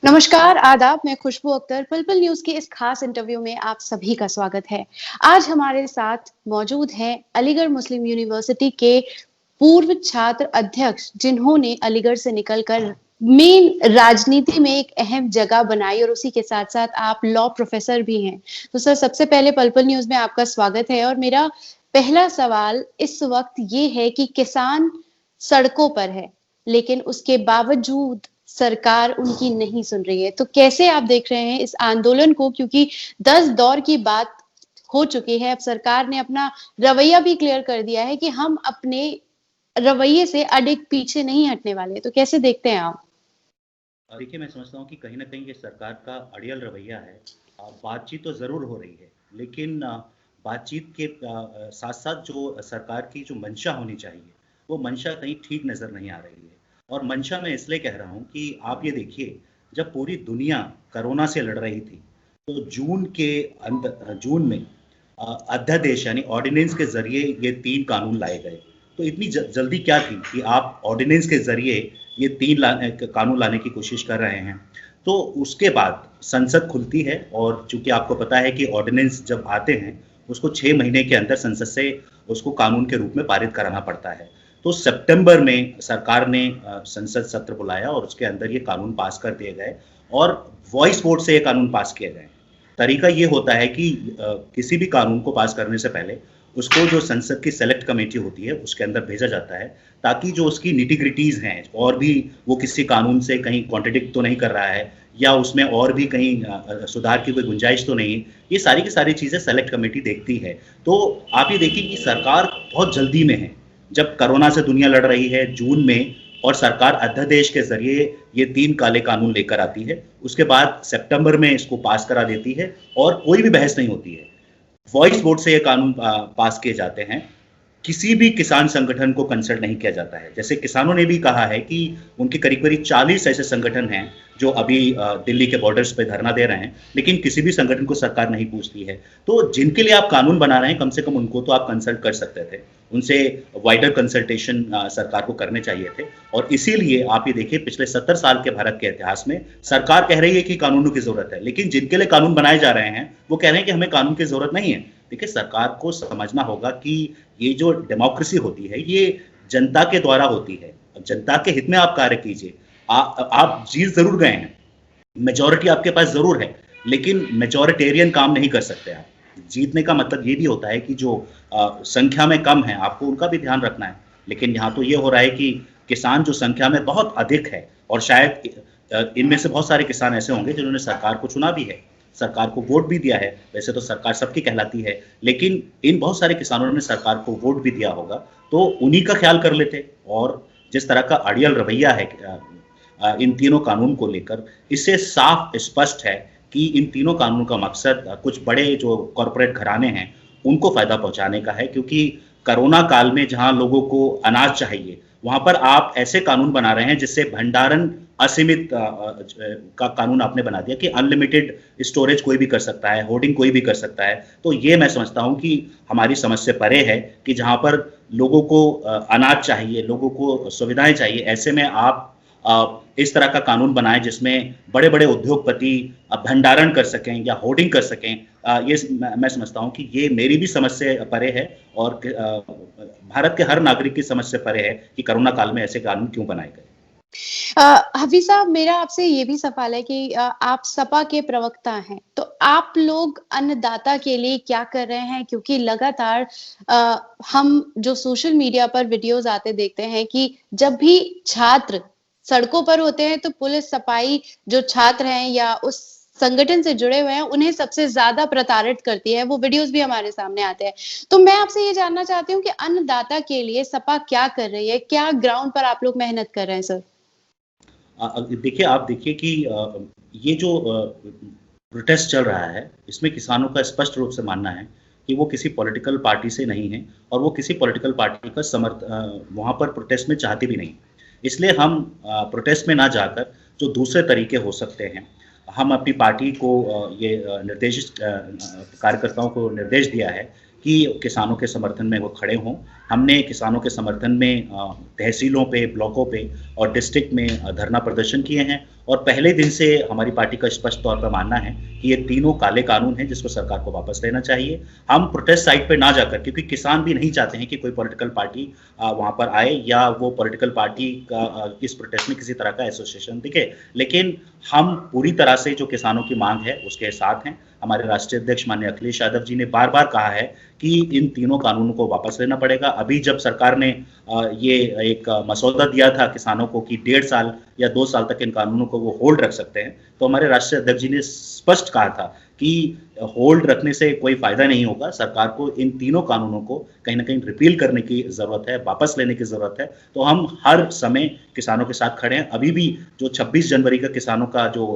नमस्कार, आदाब। मैं खुशबू अख्तर, पल-पल न्यूज़ के इस खास इंटरव्यू में आप सभी का स्वागत है। आज हमारे साथ मौजूद हैं अलीगढ़ मुस्लिम यूनिवर्सिटी के पूर्व छात्र अध्यक्ष, जिन्होंने अलीगढ़ से निकलकर मेन राजनीति में एक अहम जगह बनाई और उसी के साथ-साथ आप लॉ प्रोफ़ेसर भी हैं। तो सर, सबसे पहले पल-पल न्यूज़ में आपका स्वागत है और मेरा पहला सवाल इस वक़्त ये है कि किसान सड़कों पर है, लेकिन उसके बावजूद सरकार उनकी नहीं सुन रही है। तो कैसे आप देख रहे हैं इस आंदोलन को? क्योंकि 10 दौर की बात हो चुकी है। अब सरकार ने अपना रवैया भी क्लियर कर दिया है कि हम अपने रवैये से अडिग पीछे नहीं हटने वाले। तो कैसे देखते हैं आप? देखिए, मैं समझता हूँ कि कहीं न कहीं ये सरकार का अड़ियल रवैया है। बातचीत तो ज़रूर हो रही है, लेकिन बातचीत के साथ-साथ जो सरकार की जो मंशा होनी चाहिए, वो मंशा कहीं ठीक नज़र नहीं आ रही है। और मंशा मैं इसलिए कह रहा हूँ कि आप ये देखिए, जब पूरी दुनिया कोरोना से लड़ रही थी, तो जून में अध्यादेश यानी ऑर्डिनेंस के ज़रिए ये 3 कानून लाए गए। तो इतनी जल्दी क्या थी कि आप ऑर्डिनेंस के ज़रिए ये 3 कानून लाने की कोशिश कर रहे हैं। तो उसके बाद संसद खुलती है और चूँकि आपको पता है कि ऑर्डिनेंस जब आते हैं, उसको 6 महीने के अंदर संसद से उसको कानून के रूप में पारित कराना पड़ता है। तो सितंबर में सरकार ने संसद सत्र बुलाया और उसके अंदर ये कानून पास कर दिए गए और वॉइस वोट से ये कानून पास किए गए। तरीका ये होता है कि किसी भी कानून को पास करने से पहले उसको जो संसद की सेलेक्ट कमेटी होती है, उसके अंदर भेजा जाता है, ताकि जो उसकी निटी-ग्रिटीज़ हैं और भी वो किसी कानून से कहीं कॉन्ट्रडिक्ट तो नहीं कर रहा है या उसमें और भी कहीं सुधार की कोई गुंजाइश तो नहीं है, ये सारी की सारी चीज़ें सेलेक्ट कमेटी देखती है। तो आप ये देखिए कि सरकार बहुत जल्दी में है। जब कोरोना से दुनिया लड़ रही है जून में और सरकार अध्यादेश के ज़रिए ये 3 काले कानून लेकर आती है, उसके बाद सितंबर में इसको पास करा देती है और कोई भी बहस नहीं होती है। वॉइस वोट से ये कानून पास किए जाते हैं। किसी भी किसान संगठन को कंसल्ट नहीं किया जाता है। जैसे किसानों ने भी कहा है कि उनके करीब-करीब 40 ऐसे संगठन हैं जो अभी दिल्ली के बॉर्डर्स पे धरना दे रहे हैं, लेकिन किसी भी संगठन को सरकार नहीं पूछती है। तो जिनके लिए आप कानून बना रहे हैं, कम से कम उनको तो आप कंसल्ट कर सकते थे। उनसे वाइडर कंसल्टेशन सरकार को करने चाहिए थे और इसीलिए आप ये देखिए पिछले 70 साल के भारत के इतिहास में सरकार कह रही है कि कानूनों की ज़रूरत है, लेकिन जिनके लिए कानून बनाए जा रहे हैं, वो कह रहे हैं कि हमें कानून की ज़रूरत नहीं है। देखिए, सरकार को समझना होगा कि ये जो डेमोक्रेसी होती है, ये जनता के द्वारा होती है। जनता के हित में आप कार्य कीजिए। आप जीत ज़रूर गए हैं, मेजॉरिटी आपके पास ज़रूर है, लेकिन मेजॉरिटेरियन काम नहीं कर सकते आप। जीतने का मतलब ये भी होता है कि जो संख्या में कम है, आपको उनका भी ध्यान रखना है। लेकिन यहाँ तो ये हो रहा है कि किसान जो संख्या में बहुत अधिक है और शायद इनमें से बहुत सारे किसान ऐसे होंगे जिन्होंने सरकार को चुना भी है, सरकार को वोट भी दिया है। वैसे तो सरकार सबकी कहलाती है, लेकिन इन बहुत सारे किसानों ने सरकार को वोट भी दिया होगा, तो उन्हीं का ख्याल कर लेते। और जिस तरह का अड़ियल रवैया है इन तीनों कानून को लेकर, इससे साफ स्पष्ट है कि इन तीनों कानूनों का मकसद कुछ बड़े जो कॉर्पोरेट घराने हैं, उनको फ़ायदा पहुँचाने का है। क्योंकि कोरोना काल में जहाँ लोगों को अनाज चाहिए, वहाँ पर आप ऐसे कानून बना रहे हैं जिससे भंडारण असीमित का कानून आपने बना दिया कि अनलिमिटेड स्टोरेज कोई भी कर सकता है, होर्डिंग कोई भी कर सकता है। तो ये मैं समझता हूँ कि हमारी समझ से परे है कि जहाँ पर लोगों को अनाज चाहिए, लोगों को सुविधाएँ चाहिए, ऐसे में आप इस तरह का कानून बनाएँ जिसमें बड़े-बड़े उद्योगपति भंडारण कर सकें या होर्डिंग कर सकें। ये मैं समझता हूँ कि ये मेरी भी समझ से परे है और भारत के हर नागरिक की समझ से परे है कि कोरोना काल में ऐसे कानून क्यों बनाए गए। हफ़ीज़ साहब, मेरा आपसे ये भी सवाल है कि आप सपा के प्रवक्ता हैं, तो आप लोग अन्नदाता के लिए क्या कर रहे हैं? क्योंकि लगातार हम जो सोशल मीडिया पर वीडियोज़ आते देखते हैं कि जब भी छात्र सड़कों पर होते हैं, तो पुलिस सपाई जो छात्र हैं या उस संगठन से जुड़े हुए हैं, उन्हें सबसे ज़्यादा प्रताड़ित करती है। वो वीडियोज़ भी हमारे सामने आते हैं। तो मैं आपसे ये जानना चाहती हूँ कि अन्नदाता के लिए सपा क्या कर रही है? क्या ग्राउंड पर आप लोग मेहनत कर रहे हैं सर? देखिए, आप देखिए कि ये जो प्रोटेस्ट चल रहा है, इसमें किसानों का स्पष्ट रूप से मानना है कि वो किसी पॉलिटिकल पार्टी से नहीं है और वो किसी पॉलिटिकल पार्टी का वहाँ पर प्रोटेस्ट में चाहते भी नहीं। इसलिए हम प्रोटेस्ट में ना जाकर जो दूसरे तरीके हो सकते हैं, हम अपनी पार्टी को ये निर्देशित कार्यकर्ताओं को निर्देश दिया है कि किसानों के समर्थन में वो खड़े हों। हमने किसानों के समर्थन में तहसीलों पे, ब्लॉकों पे और डिस्ट्रिक्ट में धरना प्रदर्शन किए हैं और पहले दिन से हमारी पार्टी का स्पष्ट तौर पर मानना है कि ये तीनों काले कानून हैं जिसको सरकार को वापस लेना चाहिए। हम प्रोटेस्ट साइट पे ना जाकर, क्योंकि किसान भी नहीं चाहते हैं कि कोई पॉलिटिकल पार्टी वहाँ पर आए या वो पॉलिटिकल पार्टी का इस प्रोटेस्ट में किसी तरह का एसोसिएशन दिखे। लेकिन हम पूरी तरह से जो किसानों की मांग है उसके साथ हैं। हमारे राष्ट्रीय अध्यक्ष माननीय अखिलेश यादव जी ने बार-बार कहा है कि इन तीनों कानूनों को वापस लेना पड़ेगा। अभी जब सरकार ने ये एक मसौदा दिया था किसानों को कि 1.5 साल या 2 साल तक इन कानूनों को वो होल्ड रख सकते हैं, तो हमारे राष्ट्रीय अध्यक्ष जी ने स्पष्ट कहा था कि होल्ड रखने से कोई फायदा नहीं होगा। सरकार को इन तीनों कानूनों को कहीं न कहीं रिपील करने की ज़रूरत है, वापस लेने की ज़रूरत है। तो हम हर समय किसानों के साथ खड़े हैं। अभी भी जो 26 जनवरी का किसानों का जो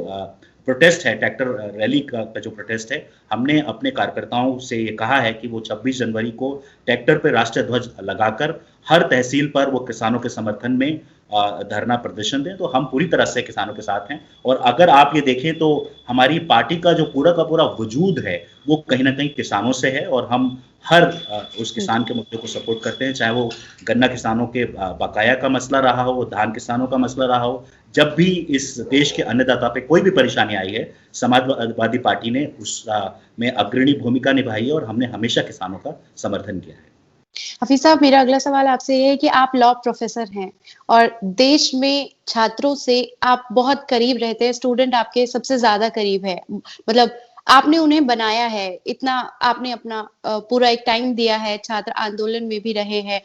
प्रोटेस्ट है, ट्रैक्टर रैली का जो प्रोटेस्ट है, हमने अपने कार्यकर्ताओं से ये कहा है कि वो 26 जनवरी को ट्रैक्टर पे राष्ट्रीय ध्वज लगाकर हर तहसील पर वो किसानों के समर्थन में धरना प्रदर्शन दें। तो हम पूरी तरह से किसानों के साथ हैं और अगर आप ये देखें तो हमारी पार्टी का जो पूरा का पूरा वजूद है वो कहीं ना कहीं किसानों से है और हम हर उस किसान के मुद्दे को सपोर्ट करते हैं, चाहे वो गन्ना किसानों के बकाया का मसला रहा हो, धान किसानों का मसला रहा हो। जब भी इस देश के अन्नदाता पे कोई भी परेशानी आई है, समाजवादी पार्टी ने उस में अग्रणी भूमिका निभाई है और हमने हमेशा किसानों का समर्थन किया है। हफीज साहब, मेरा अगला सवाल आपसे ये है कि आप लॉ प्रोफेसर हैं और देश में छात्रों से आप बहुत करीब रहते हैं, स्टूडेंट आपके सबसे ज्यादा करीब है, मतलब आपने उन्हें बनाया है, इतना आपने अपना पूरा एक टाइम दिया है, छात्र आंदोलन में भी रहे हैं,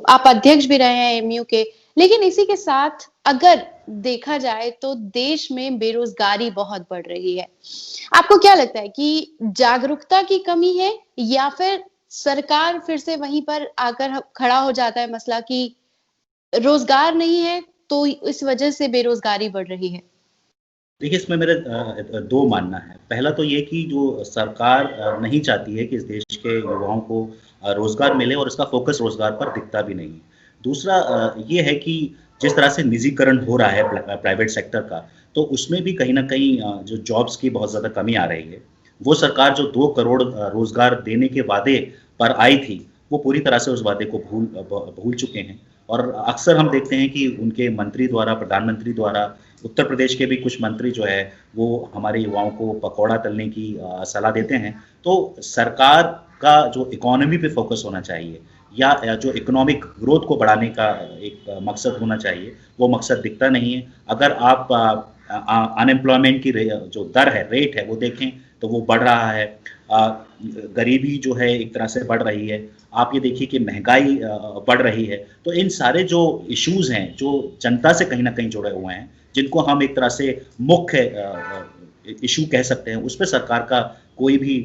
आप अध्यक्ष भी रहे हैं एमयू के। लेकिन इसी के साथ अगर देखा जाए तो देश में बेरोजगारी बहुत बढ़ रही है। आपको क्या लगता है कि जागरूकता की कमी है या फिर सरकार फिर से वहीं पर आकर खड़ा हो जाता है मसला कि रोजगार नहीं है तो इस वजह से बेरोजगारी बढ़ रही है? देखिए, इसमें मेरे 2 मानना है। पहला तो ये कि जो सरकार नहीं चाहती है कि इस देश के युवाओं को रोज़गार मिले और इसका फ़ोकस रोज़गार पर दिखता भी नहीं है। दूसरा ये है कि जिस तरह से निजीकरण हो रहा है प्राइवेट सेक्टर का, तो उसमें भी कहीं न कहीं जो जॉब्स की बहुत ज़्यादा कमी आ रही है। वो सरकार जो 2 करोड़ रोज़गार देने के वादे पर आई थी, वो पूरी तरह से उस वादे को भूल चुके हैं और अक्सर हम देखते हैं कि उनके मंत्री द्वारा, प्रधानमंत्री द्वारा, उत्तर प्रदेश के भी कुछ मंत्री जो है वो हमारे युवाओं को पकौड़ा तलने की सलाह देते हैं। तो सरकार का जो इकोनॉमी पे फोकस होना चाहिए या जो इकोनॉमिक ग्रोथ को बढ़ाने का एक मकसद होना चाहिए, वो मकसद दिखता नहीं है। अगर आप अनएम्प्लॉयमेंट की जो दर है, रेट है, वो देखें तो वो बढ़ रहा है। गरीबी जो है एक तरह से बढ़ रही है। आप ये देखिए कि महंगाई बढ़ रही है। तो इन सारे जो इश्यूज़ हैं, जो जनता से कहीं न कहीं जुड़े हुए हैं, जिनको हम एक तरह से मुख्य इश्यू कह सकते हैं, उस पे सरकार का कोई भी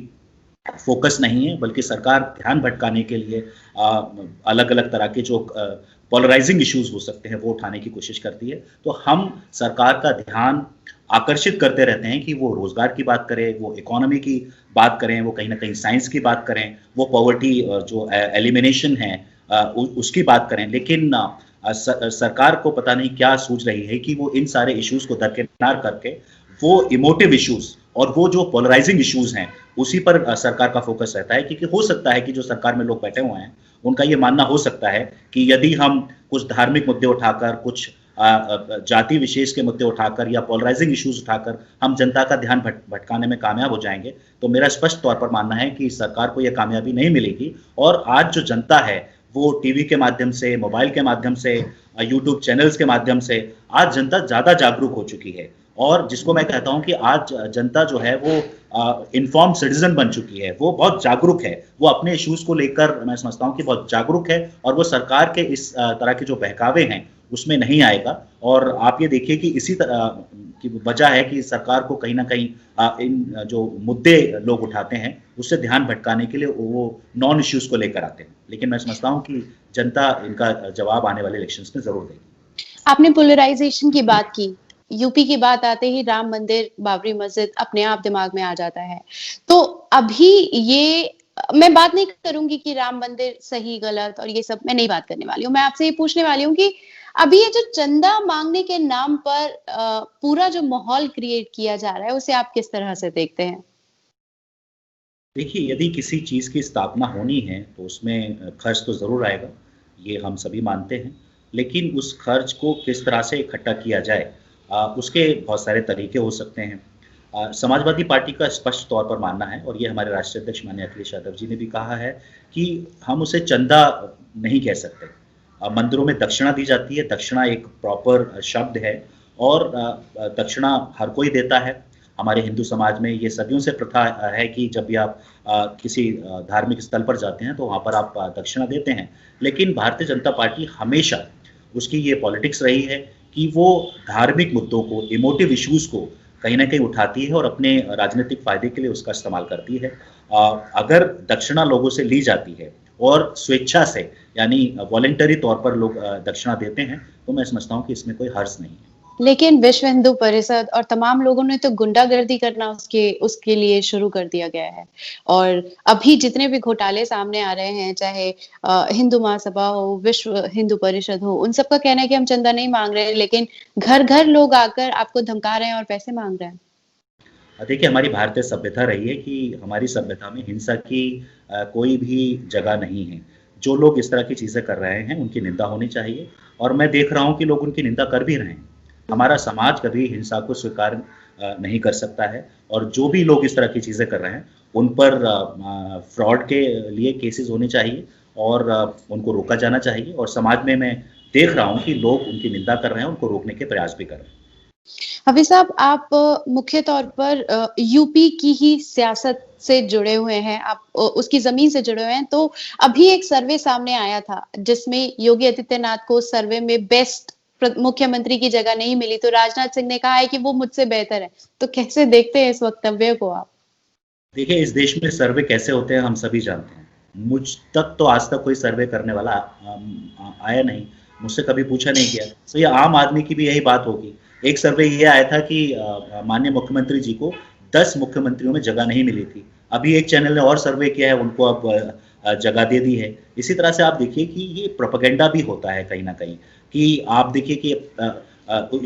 फोकस नहीं है, बल्कि सरकार ध्यान भटकाने के लिए अलग-अलग तरह के जो पोलराइजिंग इश्यूज़ हो सकते हैं, वो उठाने की कोशिश करती है। तो हम सरकार का ध्यान आकर्षित करते रहते हैं कि वो रोज़गार की बात करें, वो इकोनॉमी की बात करें, वो कहीं न कहीं साइंस की बात करें, वो पॉवर्टी जो एलिमिनेशन है उसकी बात करें। लेकिन सरकार को पता नहीं क्या सूझ रही है कि वो इन सारे इश्यूज़ को दरकिनार करके वो इमोटिव इश्यूज़ और वो जो पोलराइजिंग इश्यूज़ हैं, उसी पर सरकार का फोकस रहता है। क्योंकि हो सकता है कि जो सरकार में लोग बैठे हुए हैं, उनका ये मानना हो सकता है कि यदि हम कुछ धार्मिक मुद्दे उठाकर, कुछ जाति विशेष के मुद्दे उठाकर या पोलराइजिंग इश्यूज़ उठाकर हम जनता का ध्यान भटकाने में कामयाब हो जाएँगे, तो मेरा स्पष्ट तौर पर मानना है कि सरकार को ये कामयाबी नहीं मिलेगी। और आज जो जनता है, वो टीवी के माध्यम से, मोबाइल के माध्यम से, यूट्यूब चैनल्स के माध्यम से, आज जनता ज़्यादा जागरूक हो चुकी है। और जिसको मैं कहता हूँ कि आज जनता जो है वो इन्फॉर्म्ड सिटीजन बन चुकी है, वो बहुत जागरूक है, वो अपने इश्यूज़ को लेकर मैं समझता हूँ कि बहुत जागरूक है और वो सरकार के इस तरह के जो बहकावे हैं, उसमें नहीं आएगा। और आप ये देखिए कि इसी तरह की वजह है कि सरकार को कहीं न कहीं इन जो मुद्दे लोग उठाते हैं, उससे ध्यान भटकाने के लिए वो नॉन इश्यूज़ को लेकर आते हैं। लेकिन मैं समझता हूँ कि जनता इनका जवाब आने वाले इलेक्शंस में ज़रूर देगी। आपने पोलराइजेशन की बात की, यूपी की बात आते ही राम मंदिर, बाबरी मस्जिद अपने आप दिमाग में आ जाता है। तो अभी ये मैं बात नहीं करूँगी कि राम मंदिर सही गलत और ये सब मैं नहीं बात करने वाली हूँ। मैं आपसे ये पूछने वाली हूँ कि अभी ये जो चंदा माँगने के नाम पर पूरा जो माहौल क्रिएट किया जा रहा है, उसे आप किस तरह से देखते हैं? देखिए, यदि किसी चीज़ की स्थापना होनी है, तो उसमें खर्च तो ज़रूर आएगा, ये हम सभी मानते हैं। लेकिन उस खर्च को किस तरह से इकट्ठा किया जाए, उसके बहुत सारे तरीके हो सकते हैं। समाजवादी पार्टी का स्पष्ट तौर पर मानना है, और ये हमारे राष्ट्रीय अध्यक्ष माननीय अखिलेश यादव जी ने भी कहा है कि हम उसे चंदा नहीं कह सकते। मंदिरों में दक्षिणा दी जाती है, दक्षिणा एक प्रॉपर शब्द है, और दक्षिणा हर कोई देता है। हमारे हिंदू समाज में ये सदियों से प्रथा है कि जब भी आप किसी धार्मिक स्थल पर जाते हैं तो वहाँ पर आप दक्षिणा देते हैं। लेकिन भारतीय जनता पार्टी हमेशा, उसकी ये पॉलिटिक्स रही है कि वो धार्मिक मुद्दों को, इमोटिव इश्यूज को कहीं न कहीं उठाती है और अपने राजनीतिक फ़ायदे के लिए उसका इस्तेमाल करती है। अगर दक्षिणा लोगों से ली जाती है और स्वेच्छा से, यानी वॉलंटरी तौर पर लोग दक्षिणा देते हैं, तो मैं समझता हूँ कि इसमें कोई हर्ज नहीं है। लेकिन विश्व हिंदू परिषद और तमाम लोगों ने तो गुंडागर्दी करना उसके उसके लिए शुरू कर दिया गया है। और अभी जितने भी घोटाले सामने आ रहे हैं, चाहे हिंदू महासभा हो, विश्व हिंदू परिषद हो, उन सबका कहना है कि हम चंदा नहीं मांग रहे हैं, लेकिन घर-घर लोग आकर आपको धमका रहे हैं और पैसे मांग रहे हैं। देखिए, हमारी भारतीय सभ्यता रही है कि हमारी सभ्यता में हिंसा की कोई भी जगह नहीं है। जो लोग इस तरह की चीज़ें कर रहे हैं, उनकी निंदा होनी चाहिए, और मैं देख रहा हूँ कि लोग उनकी निंदा कर भी रहे हैं। हमारा समाज कभी हिंसा को स्वीकार नहीं कर सकता है, और जो भी लोग इस तरह की चीज़ें कर रहे हैं, उन पर फ्रॉड के लिए केसेस होने चाहिए, और उनको रोका जाना चाहिए, और समाज में मैं देख रहा हूँ कि लोग उनकी निंदा कर रहे हैं, उनको रोकने के प्रयास भी कर रहे हैं। हाफिज साहब, आप मुख्य तौर पर यूपी की ही सियासत से जुड़े हुए हैं, आप उसकी जमीन से जुड़े हुए हैं। तो अभी एक सर्वे सामने आया था जिसमें योगी आदित्यनाथ को सर्वे में बेस्ट मुख्यमंत्री की जगह नहीं मिली, तो राजनाथ सिंह ने कहा है कि वो मुझसे बेहतर है। तो कैसे देखते हैं इस वक्तव्य को आप? देखिए, इस देश में सर्वे कैसे होते हैं हम सभी जानते हैं। मुझ तक तो आज तक कोई सर्वे करने वाला आया नहीं, मुझसे कभी पूछा नहीं गया। तो ये आम आदमी की भी यही बात होगी। एक सर्वे ये आया था कि माननीय मुख्यमंत्री जी को 10 मुख्यमंत्रियों में जगह नहीं मिली थी। अभी एक चैनल ने और सर्वे किया है, उनको अब जगह दे दी है। इसी तरह से आप देखिए कि ये प्रोपेगेंडा भी होता है कहीं न कहीं, कि आप देखिए कि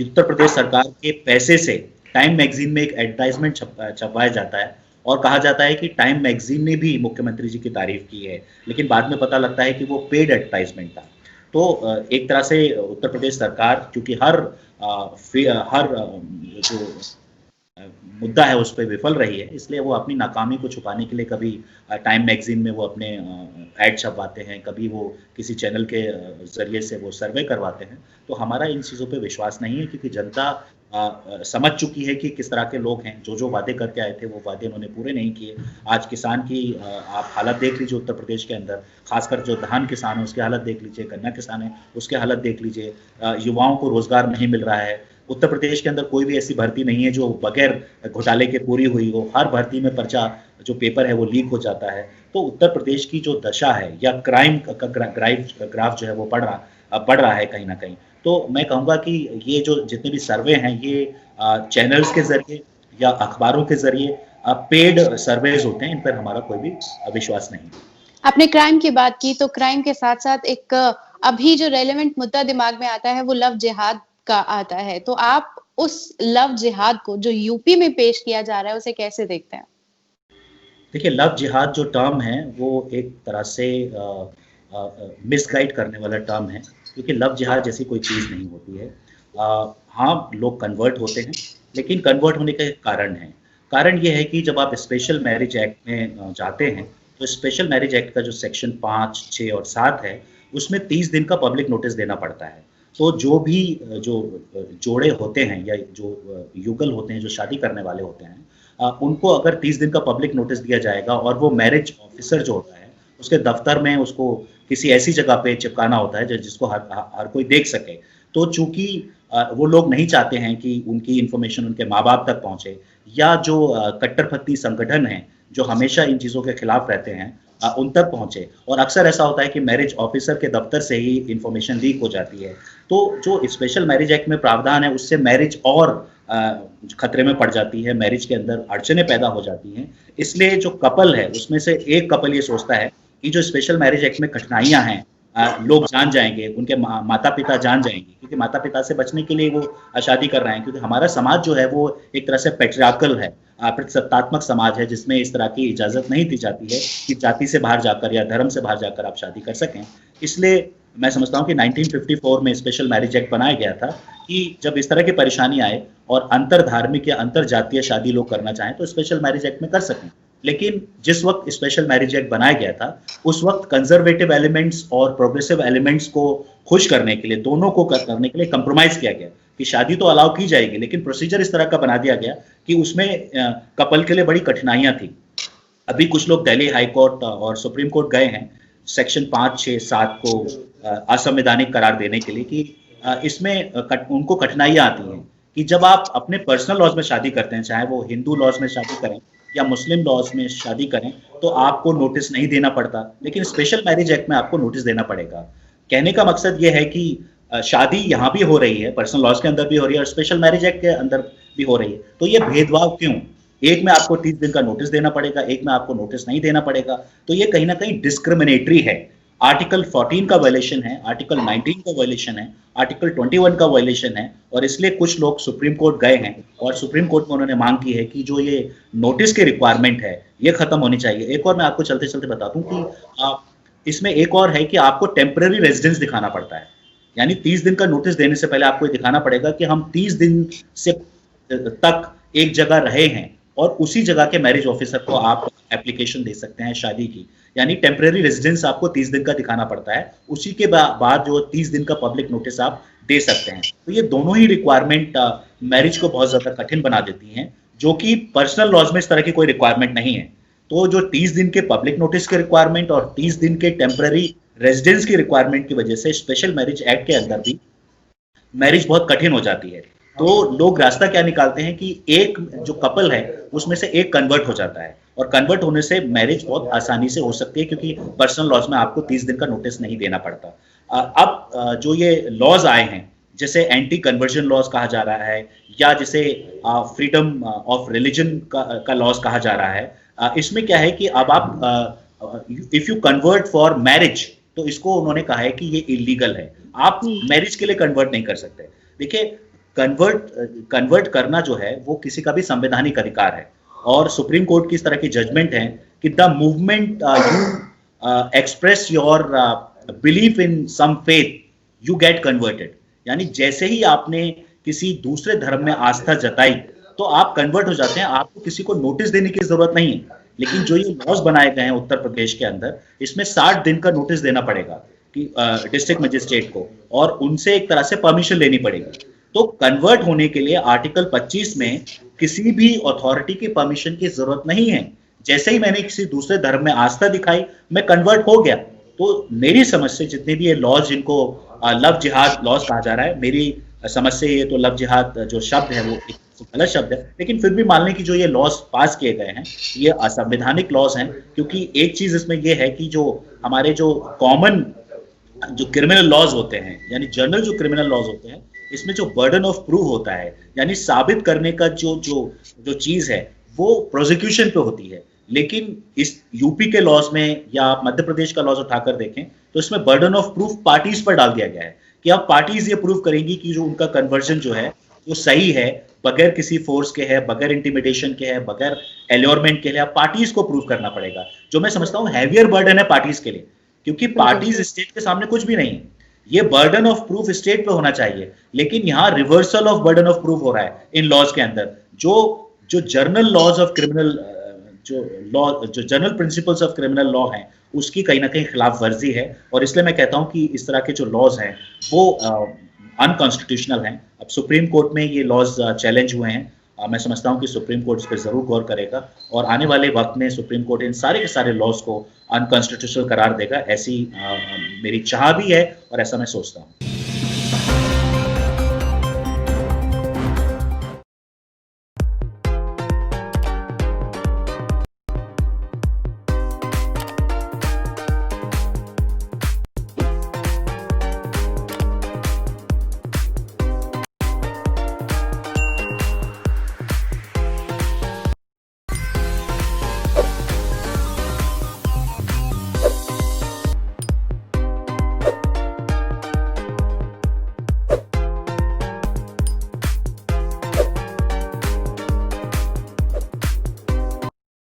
उत्तर प्रदेश सरकार के पैसे से टाइम मैगज़ीन में एक एडवर्टाइज़मेंट छपवाया जाता है, और कहा जाता है कि टाइम मैगज़ीन ने भी मुख्यमंत्री जी की तारीफ़ की है, लेकिन बाद में पता लगता है कि वो पेड एडवर्टाइज़मेंट था। तो एक तरह से उत्तर प्रदेश सरकार, क्योंकि हर जो अ, मुद्दा है उस पे विफल रही है, इसलिए वो अपनी नाकामी को छुपाने के लिए कभी टाइम मैगज़ीन में वो अपने ऐड छपवाते हैं, कभी वो किसी चैनल के ज़रिए से वो सर्वे करवाते हैं। तो हमारा इन चीज़ों पे विश्वास नहीं है, क्योंकि जनता समझ चुकी है कि किस तरह के लोग हैं। जो वादे करके आए थे, वो वादे उन्होंने पूरे नहीं किए। आज किसान की आप हालत देख लीजिए उत्तर प्रदेश के अंदर, खासकर जो धान किसान है उसकी हालत देख लीजिए, गन्ना किसान है उसकी हालत देख लीजिए। युवाओं को रोज़गार नहीं मिल रहा है। उत्तर प्रदेश के अंदर कोई भी ऐसी भर्ती नहीं है जो बगैर घोटाले के पूरी हुई हो। हर भर्ती में पर्चा, जो पेपर है वो लीक हो जाता है। तो उत्तर प्रदेश की जो दशा है, या क्राइम का ग्राफ जो है वो बढ़ रहा है कहीं न कहीं। तो मैं कहूँगा कि ये जो जितने भी सर्वे हैं, ये चैनल्स के ज़रिए या अखबारों के ज़रिए पेड सर्वेज़ होते हैं, इन पर हमारा कोई भी विश्वास नहीं है। आपने क्राइम की बात की, तो क्राइम के साथ-साथ एक अभी जो रेलेवेंट मुद्दा दिमाग में आता है वो लव जिहाद का आता है। तो आप उस लव जिहाद को जो यूपी में पेश किया जा रहा है, उसे कैसे देखते हैं? देखिए, लव जिहाद जो टर्म है वो एक तरह से मिसगाइड करने वाला टर्म है, क्योंकि लव जिहाद जैसी कोई चीज़ नहीं होती है। हाँ, लोग कन्वर्ट होते हैं, लेकिन कन्वर्ट होने के कारण हैं। कारण ये है कि जब आप स्पेशल मैरिज एक्ट में जाते हैं, तो स्पेशल मैरिज एक्ट का जो सेक्शन 5, 6 और 7 है, उसमें 30 दिन का पब्लिक नोटिस देना पड़ता है। तो जो भी जोड़े होते हैं, या जो युगल होते हैं, जो शादी करने वाले होते हैं, उनको अगर 30 दिन का पब्लिक नोटिस दिया जाएगा, और वो मैरिज ऑफिसर जो होता है, उसके दफ्तर में उसको किसी ऐसी जगह पे चिपकाना होता है जिसको हर कोई देख सके। तो चूँकि वो लोग नहीं चाहते हैं कि उनकी इन्फॉर्मेशन उनके माँ-बाप तक पहुँचे, या जो कट्टरपंथी संगठन हैं, जो हमेशा इन चीज़ों के खिलाफ रहते हैं, उन तक पहुँचे। और अक्सर ऐसा होता है कि मैरिज ऑफिसर के दफ्तर से ही इन्फॉर्मेशन लीक हो जाती है। तो जो स्पेशल मैरिज एक्ट में प्रावधान है, उससे मैरिज और खतरे में पड़ जाती है, मैरिज के अंदर अड़चनें पैदा हो जाती हैं। इसलिए जो कपल है, उसमें से एक कपल ये सोचता है कि जो स्पेशल मैरिज एक्ट में कठिनाइयाँ हैं, लोग जान जाएँगे, उनके माता-पिता जान जाएँगे, क्योंकि माता-पिता से बचने के लिए वो शादी कर रहे हैं। क्योंकि हमारा समाज जो है वो एक तरह से पैट्रियार्कल है, प्रतिसत्तात्मक समाज है, जिसमें इस तरह की इजाज़त नहीं दी जाती है कि जाति से बाहर जाकर या धर्म से बाहर जाकर आप शादी कर सकें। इसलिए मैं समझता हूँ कि 1954 में स्पेशल मैरिज एक्ट बनाया गया था कि जब इस तरह की परेशानी आए और अंतर धार्मिक या अंतर जातीय शादी लोग करना चाहें तो स्पेशल मैरिज एक्ट में कर सकें। लेकिन जिस वक्त स्पेशल मैरिज एक्ट बनाया गया था उस वक्त कंजर्वेटिव एलिमेंट्स और प्रोग्रेसिव एलिमेंट्स को खुश करने के लिए, दोनों को करने के लिए कंप्रोमाइज किया गया कि शादी तो अलाउ की जाएगी लेकिन प्रोसीजर इस तरह का बना दिया गया कि उसमें कपल के लिए बड़ी कठिनाइयां थी। अभी कुछ लोग दिल्ली हाई कोर्ट और सुप्रीम कोर्ट गए हैं सेक्शन 5, 6, 7 को असंवैधानिक करार देने के लिए कि इसमें उनको कठिनाइयां आती हैं कि जब आप अपने पर्सनल लॉज में शादी करते हैं, चाहे वो हिंदू लॉज में शादी करें या मुस्लिम लॉज में शादी करें, तो आपको नोटिस नहीं देना पड़ता, लेकिन स्पेशल मैरिज एक्ट में आपको नोटिस देना पड़ेगा। कहने का मकसद ये है कि शादी यहाँ भी हो रही है, पर्सनल लॉज के अंदर भी हो रही है और स्पेशल मैरिज एक्ट के अंदर भी हो रही है, तो ये भेदभाव क्यों? एक में आपको 30 दिन का नोटिस देना पड़ेगा, एक में आपको नोटिस नहीं देना पड़ेगा, तो ये कहीं ना कहीं डिस्क्रिमिनेटरी है। आर्टिकल 14 का वायलेशन है, आर्टिकल 19 का वायलेशन है, आर्टिकल 21 का वायलेशन है, और इसलिए कुछ लोग सुप्रीम कोर्ट गए हैं और सुप्रीम कोर्ट में उन्होंने मांग की है कि जो ये नोटिस की रिक्वायरमेंट है ये खत्म होनी चाहिए। एक और मैं आपको चलते चलते बता दूं कि इसमें एक और है कि आपको टेम्पररी रेजिडेंस दिखाना पड़ता है, यानी 30 दिन का नोटिस देने से पहले आपको ये दिखाना पड़ेगा कि हम 30 दिन से तक एक जगह रहे हैं और उसी जगह के मैरिज ऑफिसर को आप एप्लीकेशन दे सकते हैं शादी की, यानी टेम्परेरी रेजिडेंस आपको 30 दिन का दिखाना पड़ता है, उसी के बाद जो 30 दिन का पब्लिक नोटिस आप दे सकते हैं। तो ये दोनों ही रिक्वायरमेंट मैरिज को बहुत ज्यादा कठिन बना देती हैं, जो कि पर्सनल लॉज में इस तरह की कोई रिक्वायरमेंट नहीं है। तो जो 30 दिन के पब्लिक नोटिस के रिक्वायरमेंट और 30 दिन के टेम्परेरी रेजिडेंस की रिक्वायरमेंट की वजह से स्पेशल मैरिज एक्ट के अंदर भी मैरिज बहुत कठिन हो जाती है। तो लोग रास्ता क्या निकालते हैं कि एक जो कपल है उसमें से एक कन्वर्ट हो जाता है, और कन्वर्ट होने से मैरिज बहुत आसानी से हो सकती है क्योंकि पर्सनल लॉज में आपको 30 दिन का नोटिस नहीं देना पड़ता। अब जो ये लॉज आए हैं, जैसे एंटी कन्वर्जन लॉज कहा जा रहा है या जिसे फ्रीडम ऑफ रिलीजन का लॉज कहा जा रहा है, इसमें क्या है कि अब आप if you convert for marriage, तो इसको उन्होंने कहा है कि ये इलीगल है, आप मैरिज के लिए कन्वर्ट नहीं कर सकते। देखिए, कन्वर्ट करना जो है वो किसी का भी संवैधानिक अधिकार है, और सुप्रीम कोर्ट की इस तरह की जजमेंट है कि the movement you express your belief in some faith you get converted, यानी जैसे ही आपने किसी दूसरे धर्म में आस्था जताई तो आप कन्वर्ट हो जाते हैं, आपको किसी को नोटिस देने की जरूरत नहीं है। लेकिन जो ये लॉज बनाए गए हैं उत्तर प्रदेश के अंदर, इसमें 60 दिन का नोटिस देना पड़ेगा कि डिस्ट्रिक्ट मजिस्ट्रेट को, और उनसे एक तरह से परमिशन लेनी पड़ेगी। तो कन्वर्ट होने के लिए आर्टिकल 25 में किसी भी अथॉरिटी की परमिशन की जरूरत नहीं है। जैसे ही मैंने किसी दूसरे धर्म में आस्था दिखाई, मैं कन्वर्ट हो गया। तो मेरी समझ से जितने भी ये लॉज, जिनको लव जिहाद लॉज कहा जा रहा है, मेरी समझ से ये तो लव जिहाद जो शब्द है वो एक गलत शब्द है, लेकिन फिर भी मान लें कि जो ये लॉज पास किए गए हैं ये असंवैधानिक लॉज हैं, क्योंकि एक चीज इसमें ये है कि जो हमारे जो कॉमन जो क्रिमिनल लॉज होते हैं, यानी जनरल जो क्रिमिनल लॉज होते हैं, इसमें जो बर्डन ऑफ प्रूफ होता है, यानी साबित करने का जो चीज है वो प्रोसिक्यूशन पे होती है। लेकिन इस यूपी के लॉज में या मध्य प्रदेश का लॉज उठाकर देखें तो इसमें बर्डन ऑफ प्रूफ पार्टीज पर डाल दिया गया है कि अब पार्टीज ये प्रूव करेंगी कि जो उनका कन्वर्जन जो है वो सही है, बगैर किसी फोर्स के है, बगैर इंटिमिडेशन के है, बगैर एल्योरमेंट के है, पार्टीज को प्रूव करना पड़ेगा, जो मैं समझता हूँ हैवियर बर्डन है पार्टीज के लिए, क्योंकि पार्टीज स्टेट के सामने कुछ भी नहीं है। ये बर्डन ऑफ प्रूफ स्टेट पे होना चाहिए, लेकिन यहाँ reversal of burden of proof हो रहा है इन लॉज के अंदर। जो जर्नल लॉज ऑफ क्रिमिनल जो general principles of criminal law हैं, उसकी कहीं ना कहीं खिलाफ वर्जी है, और इसलिए मैं कहता हूं कि इस तरह के जो लॉज हैं वो अनकॉन्स्टिट्यूशनल हैं। अब सुप्रीम कोर्ट में ये लॉज चैलेंज हुए हैं, मैं समझता हूं कि सुप्रीम कोर्ट इस पर जरूर गौर करेगा, और आने वाले वक्त में सुप्रीम कोर्ट इन सारे के सारे लॉज को अनकॉन्स्टिट्यूशनल करार देगा, ऐसी मेरी चाह भी है और ऐसा मैं सोचता हूं।